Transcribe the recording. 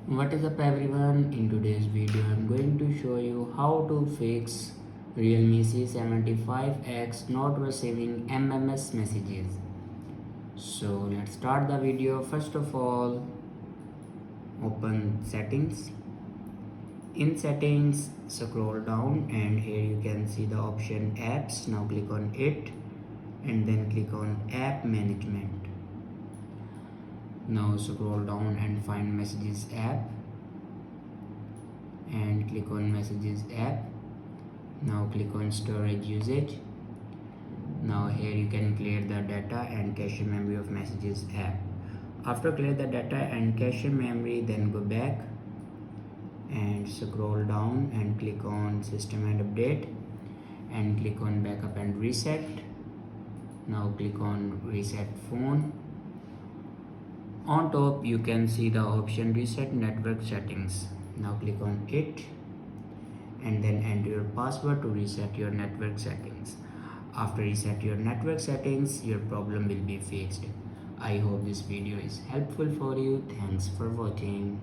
What is up everyone, in today's video I'm going to show you how to fix Realme C75x not receiving MMS messages. So let's start the video. First of all, open settings. In settings, scroll down and here you can see the option apps. Now click on it and then click on app management. Now scroll down and find messages app and click on messages app. Now click on storage usage. Now here you can clear the data and cache memory of messages app. After clear the data and cache memory, then go back and scroll down and click on system and update and click on backup and reset. Now click on reset phone. On top you can see the option reset network settings. Now click on it and then enter your password to reset your network settings. After reset your network settings, your problem will be fixed. I hope this video is helpful for you. Thanks for watching.